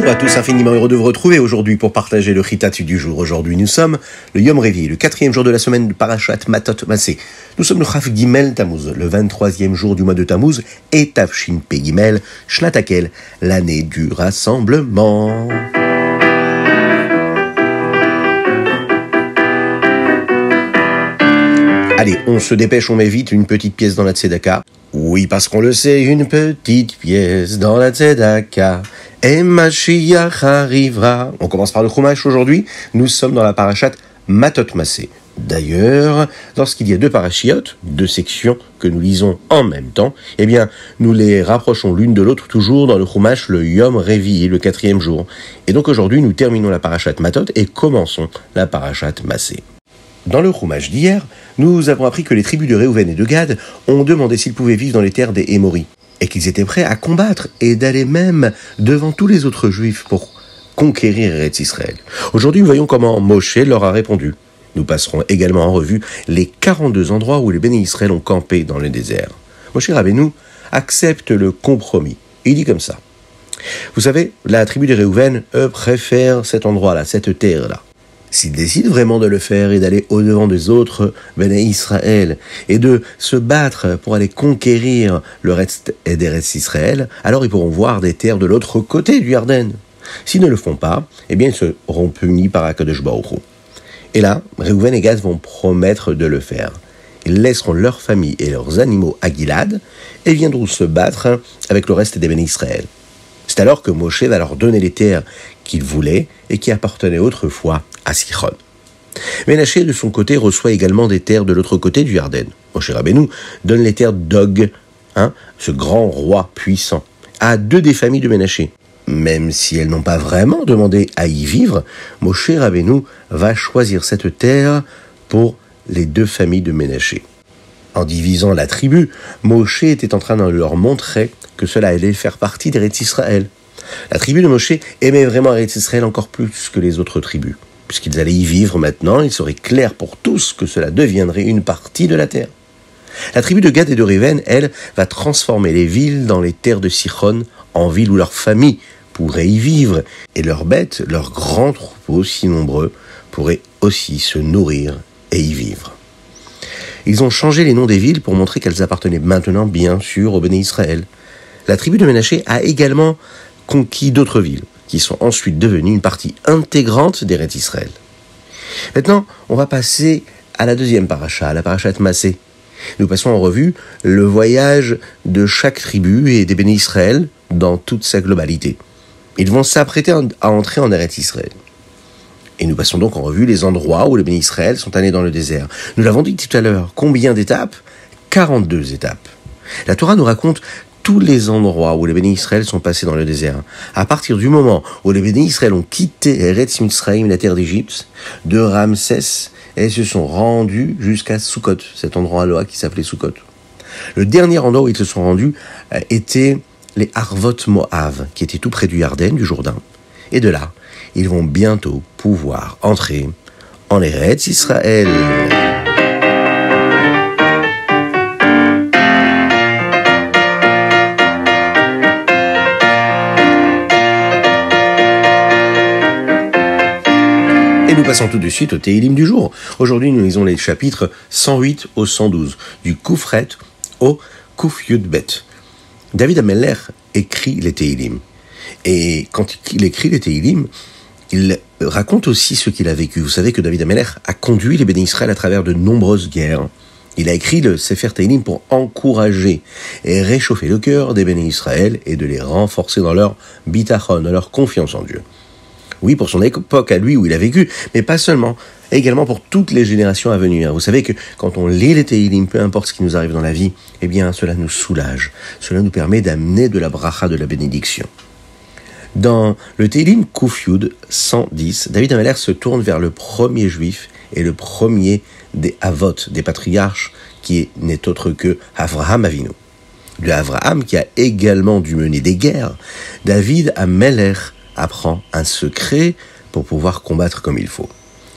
Bonjour à tous, infiniment heureux de vous retrouver aujourd'hui pour partager le Chitatu du jour. Aujourd'hui nous sommes le Yom Revi, le 4e jour de la semaine de Parashat Matot Masé. Nous sommes le Chaf Gimel Tammuz, le 23e jour du mois de Tammuz, et Tavshin Pe Gimel, Shnatakel, l'année du rassemblement. Allez, on se dépêche, on met vite une petite pièce dans la Tzedaka. Oui, parce qu'on le sait, une petite pièce dans la Tzedaka. Et Mashiach arrivera. On commence par le Chumash aujourd'hui. Nous sommes dans la parashat Matot Masé. D'ailleurs, lorsqu'il y a deux parachiotes, deux sections que nous lisons en même temps, eh bien, nous les rapprochons l'une de l'autre toujours dans le Chumash, le Yom Revi, le 4e jour. Et donc aujourd'hui, nous terminons la parashat Matot et commençons la parashat Masé. Dans le Chumash d'hier, nous avons appris que les tribus de Réhouven et de Gad ont demandé s'ils pouvaient vivre dans les terres des Émoris, et qu'ils étaient prêts à combattre et d'aller même devant tous les autres Juifs pour conquérir Eretz Israël. Aujourd'hui, nous voyons comment Moshe leur a répondu. Nous passerons également en revue les 42 endroits où les Béné Israël ont campé dans le désert. Moshe Rabbeinu accepte le compromis. Il dit comme ça. Vous savez, la tribu de Réhouven, eux, préfèrent cet endroit-là, cette terre-là. S'ils décident vraiment de le faire et d'aller au-devant des autres Béné Israël et de se battre pour aller conquérir le reste d'Eretz Israël, alors ils pourront voir des terres de l'autre côté du Yarden. S'ils ne le font pas, eh bien ils seront punis par Akadosh Baruch Hu. Et là, Réhouven et Gad vont promettre de le faire. Ils laisseront leurs familles et leurs animaux à Gilad et viendront se battre avec le reste des Béné Israël. C'est alors que Moshe va leur donner les terres qu'ils voulaient et qui appartenaient autrefois à Sichon. Ménaché, de son côté, reçoit également des terres de l'autre côté du Yarden. Moshe Rabbeinu donne les terres d'Og, ce grand roi puissant, à deux des familles de Ménaché. Même si elles n'ont pas vraiment demandé à y vivre, Moshe Rabbeinu va choisir cette terre pour les deux familles de Ménaché. En divisant la tribu, Moshe était en train de leur montrer que cela allait faire partie d'Eretz Israël. La tribu de Moshe aimait vraiment Eretz Israël encore plus que les autres tribus. Puisqu'ils allaient y vivre maintenant, il serait clair pour tous que cela deviendrait une partie de la terre. La tribu de Gad et de Réhouven, elle, va transformer les villes dans les terres de Sichon en villes où leurs familles pourraient y vivre, et leurs bêtes, leurs grands troupeaux si nombreux, pourraient aussi se nourrir et y vivre. Ils ont changé les noms des villes pour montrer qu'elles appartenaient maintenant, bien sûr, au Béné Israël. La tribu de Ménaché a également conquis d'autres villes, qui sont ensuite devenues une partie intégrante d'Eretz Israël. Maintenant, on va passer à la deuxième paracha, la parashat Masé. Nous passons en revue le voyage de chaque tribu et des Béné Israël dans toute sa globalité. Ils vont s'apprêter à entrer en Eretz Israël. Et nous passons donc en revue les endroits où les Béné Israël sont allés dans le désert. Nous l'avons dit tout à l'heure, combien d'étapes ? 42 étapes. La Torah nous raconte tous les endroits où les Béné Israël sont passés dans le désert. À partir du moment où les Béné Israël ont quitté Eretz Mitzrayim, la terre d'Égypte, de Ramsès, et se sont rendus jusqu'à Sukkot, cet endroit-là qui s'appelait Sukkot. Le dernier endroit où ils se sont rendus était les Arvot Moav, qui étaient tout près du Yarden, du Jourdain. Et de là, ils vont bientôt pouvoir entrer en Eretz Israël. Et nous passons tout de suite au Téhilim du jour. Aujourd'hui, nous lisons les chapitres 108 au 112, du Koufret au Kouf Yudbet. David Amelech écrit les Téhilim. Et quand il écrit les Téhilim, il raconte aussi ce qu'il a vécu. Vous savez que David Amelech a conduit les Béné Israël à travers de nombreuses guerres. Il a écrit le Sefer Téhilim pour encourager et réchauffer le cœur des Béné Israël et de les renforcer dans leur bitachon, dans leur confiance en Dieu. Oui, pour son époque à lui où il a vécu, mais pas seulement, également pour toutes les générations à venir. Vous savez que quand on lit les Téhilim, peu importe ce qui nous arrive dans la vie, eh bien cela nous soulage, cela nous permet d'amener de la bracha, de la bénédiction. Dans le Téhilim Kouf Yud 110, David Amelech se tourne vers le premier juif et le premier des Avot, des patriarches, qui n'est autre que Avraham Avinu. De Avraham qui a également dû mener des guerres, David Amelech apprend un secret pour pouvoir combattre comme il faut.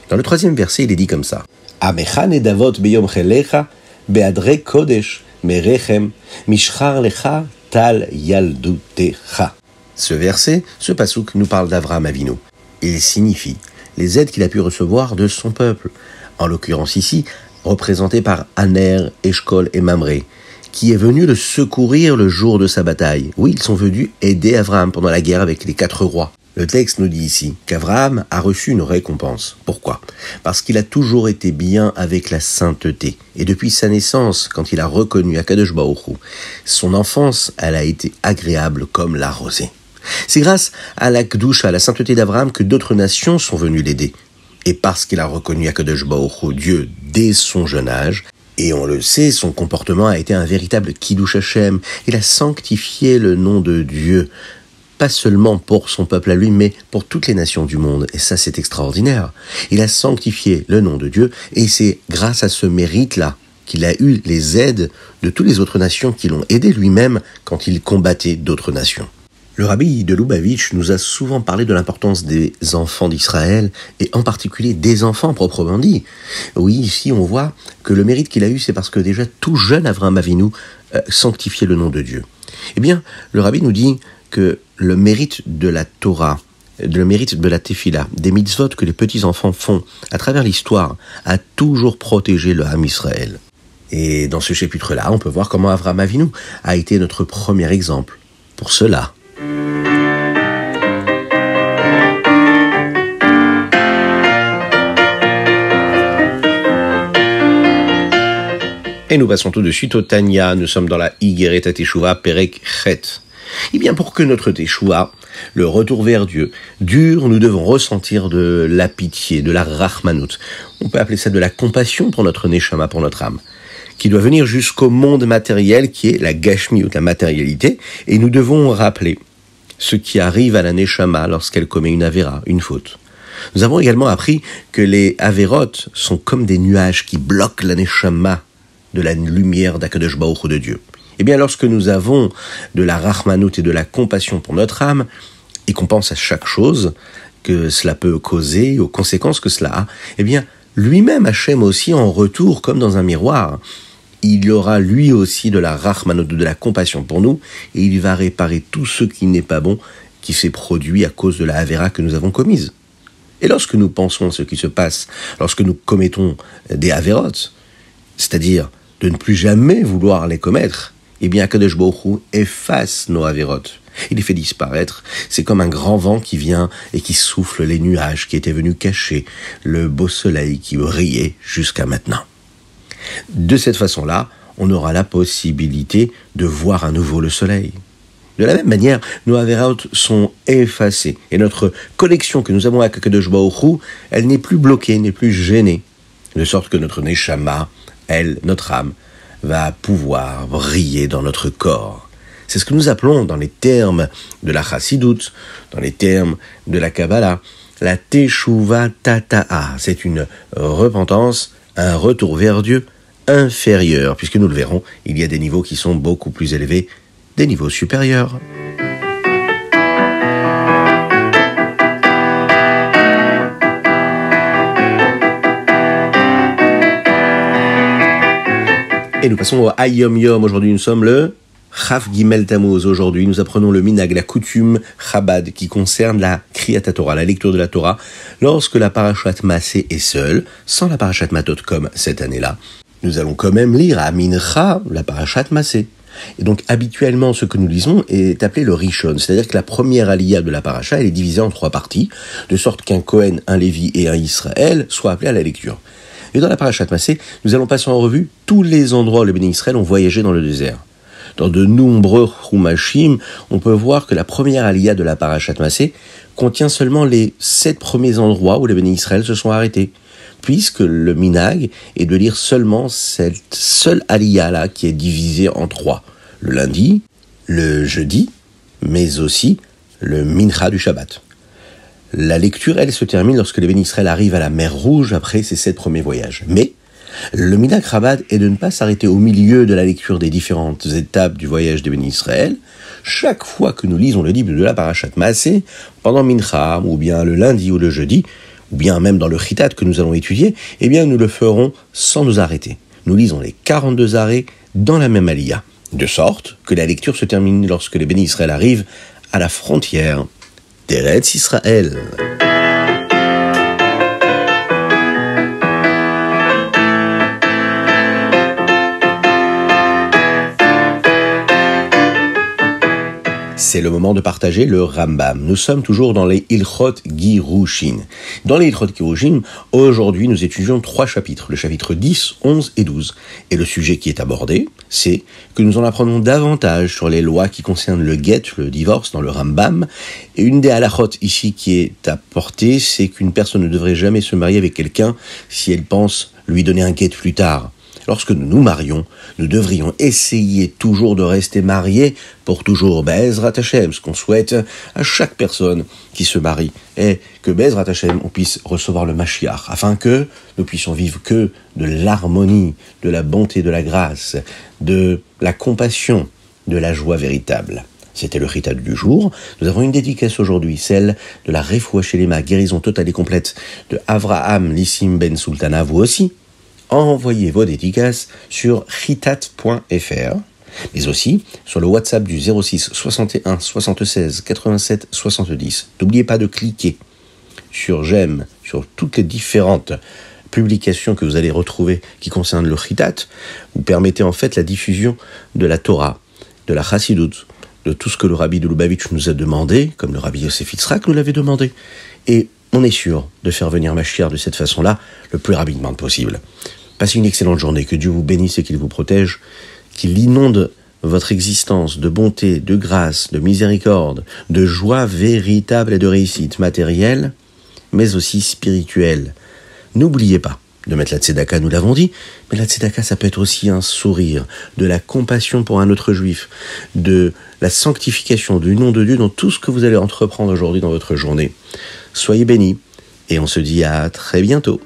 Dans le 3e verset, il est dit comme ça. Amecha nedavot beyom chelecha beadre kodesh merechem mishchar lecha tal yaldutecha. Ce verset, ce pasouk, nous parle d'Avraham Avinu. Il signifie les aides qu'il a pu recevoir de son peuple, en l'occurrence ici, représenté par Aner, Eshkol et Mamré, qui est venu le secourir le jour de sa bataille. Oui, ils sont venus aider Avraham pendant la guerre avec les 4 rois. Le texte nous dit ici qu'Avraham a reçu une récompense. Pourquoi ? Parce qu'il a toujours été bien avec la sainteté. Et depuis sa naissance, quand il a reconnu Akadosh Baruch Hu, son enfance, elle a été agréable comme la rosée. C'est grâce à la Kedusha, à la sainteté d'Avraham, que d'autres nations sont venues l'aider. Et parce qu'il a reconnu Akadosh Baruch Hu, Dieu, dès son jeune âge, et on le sait, son comportement a été un véritable Kiddush Hashem. Il a sanctifié le nom de Dieu, pas seulement pour son peuple à lui, mais pour toutes les nations du monde. Et ça, c'est extraordinaire. Il a sanctifié le nom de Dieu, et c'est grâce à ce mérite-là qu'il a eu les aides de toutes les autres nations qui l'ont aidé lui-même quand il combattait d'autres nations. Le rabbi de Lubavitch nous a souvent parlé de l'importance des enfants d'Israël, et en particulier des enfants proprement dit. Oui, ici on voit que le mérite qu'il a eu, c'est parce que déjà tout jeune Avraham Avinu sanctifiait le nom de Dieu. Eh bien, le rabbi nous dit que le mérite de la Torah, le mérite de la Tefila, des mitzvot que les petits-enfants font à travers l'histoire, a toujours protégé le Ham Israël. Et dans ce chapitre-là, on peut voir comment Avraham Avinu a été notre premier exemple pour cela. Et nous passons tout de suite au Tanya. Nous sommes dans la Igeret Teshuvah Perek Chet. Eh bien, pour que notre Teshuvah, le retour vers Dieu, dure, nous devons ressentir de la pitié, de la Rachmanout. On peut appeler ça de la compassion pour notre Neshama, pour notre âme, qui doit venir jusqu'au monde matériel, qui est la Gashmiut, la matérialité. Et nous devons rappeler ce qui arrive à la Neshama lorsqu'elle commet une Avera, une faute. Nous avons également appris que les Averot sont comme des nuages qui bloquent la Neshama de la lumière d'Akadosh Baruch Hu de Dieu. Eh bien, lorsque nous avons de la Rachmanout et de la compassion pour notre âme, et qu'on pense à chaque chose que cela peut causer, aux conséquences que cela a, eh bien, lui-même, Hachem aussi, en retour, comme dans un miroir, il aura lui aussi de la Rachmanout, de la compassion pour nous, et il va réparer tout ce qui n'est pas bon, qui s'est produit à cause de la Avera que nous avons commise. Et lorsque nous pensons à ce qui se passe, lorsque nous commettons des Averot, c'est-à-dire de ne plus jamais vouloir les commettre, eh bien, Akadosh Baruch Hu efface nos Averot. Il les fait disparaître. C'est comme un grand vent qui vient et qui souffle les nuages qui étaient venus cacher le beau soleil qui brillait jusqu'à maintenant. De cette façon-là, on aura la possibilité de voir à nouveau le soleil. De la même manière, nos Averot sont effacés. Et notre connexion que nous avons avec Akadosh Baruch Hu, elle n'est plus bloquée, n'est plus gênée. De sorte que notre Neshama, elle, notre âme, va pouvoir briller dans notre corps. C'est ce que nous appelons, dans les termes de la Chassidut, dans les termes de la Kabbalah, la Teshuvah Tata'a. C'est une repentance, un retour vers Dieu inférieur, puisque nous le verrons, il y a des niveaux qui sont beaucoup plus élevés, des niveaux supérieurs. Et nous passons au Hayom Yom. Aujourd'hui, nous sommes le Chaf Gimel Tammuz. Aujourd'hui, nous apprenons le minhag, la coutume Chabad, qui concerne la Kriyat Torah, la lecture de la Torah, lorsque la Parashat Maaseh est seule, sans la Parashat Matot comme cette année-là. Nous allons quand même lire à Mincha la Parashat Maaseh. Et donc, habituellement, ce que nous lisons est appelé le Rishon, c'est-à-dire que la première aliyah de la Parasha, elle est divisée en 3 parties, de sorte qu'un Kohen, un Lévi et un Israël soient appelés à la lecture. Et dans la Parashat Maaseh, nous allons passer en revue tous les endroits où les bénis Israël ont voyagé dans le désert. Dans de nombreux Chumashim, on peut voir que la première aliyah de la Parashat Maaseh contient seulement les 7 premiers endroits où les bénis Israël se sont arrêtés, puisque le minhag est de lire seulement cette seule aliyah-là qui est divisée en 3. Le lundi, le jeudi, mais aussi le mincha du Shabbat. La lecture, elle, se termine lorsque les bénis Israël arrivent à la mer Rouge après ces 7 premiers voyages. Mais le minhag Chabad est de ne pas s'arrêter au milieu de la lecture des différentes étapes du voyage des bénis Israël. Chaque fois que nous lisons le livre de la Parashat Maaseh, pendant Mincha, ou bien le lundi ou le jeudi, ou bien même dans le Chitat que nous allons étudier, eh bien nous le ferons sans nous arrêter. Nous lisons les 42 arrêts dans la même aliyah, de sorte que la lecture se termine lorsque les bénis Israël arrivent à la frontière d'Eretz Israël. C'est le moment de partager le Rambam. Nous sommes toujours dans les Ilchot Girushin. Dans les Ilchot Girushin, aujourd'hui nous étudions 3 chapitres, le chapitre 10, 11 et 12. Et le sujet qui est abordé, c'est que nous en apprenons davantage sur les lois qui concernent le get, le divorce, dans le Rambam. Et une des halachot ici qui est apportée, c'est qu'une personne ne devrait jamais se marier avec quelqu'un si elle pense lui donner un get plus tard. Lorsque nous nous marions, nous devrions essayer toujours de rester mariés pour toujours. Be'ezrat Hashem, ce qu'on souhaite à chaque personne qui se marie, est que Be'ezrat Hashem, on puisse recevoir le Mashiach, afin que nous puissions vivre que de l'harmonie, de la bonté, de la grâce, de la compassion, de la joie véritable. C'était le rital du jour. Nous avons une dédicace aujourd'hui, celle de la Refoua Shelema, guérison totale et complète de Avraham Lissim Ben Sultana, vous aussi. Envoyez vos dédicaces sur chitat.fr, mais aussi sur le WhatsApp du 06 61 76 87 70. N'oubliez pas de cliquer sur j'aime, sur toutes les différentes publications que vous allez retrouver qui concernent le chitat. Vous permettez en fait la diffusion de la Torah, de la Chassidut, de tout ce que le Rabbi de Lubavitch nous a demandé, comme le Rabbi Yosef Yitzhak nous l'avait demandé. Et on est sûr de faire venir Mashiach de cette façon-là, le plus rapidement possible. Passez une excellente journée, que Dieu vous bénisse et qu'il vous protège, qu'il inonde votre existence de bonté, de grâce, de miséricorde, de joie véritable et de réussite matérielle, mais aussi spirituelle. N'oubliez pas de mettre la tzedaka, nous l'avons dit, mais la tzedaka, ça peut être aussi un sourire, de la compassion pour un autre juif, de la sanctification du nom de Dieu dans tout ce que vous allez entreprendre aujourd'hui dans votre journée. Soyez bénis, et on se dit à très bientôt.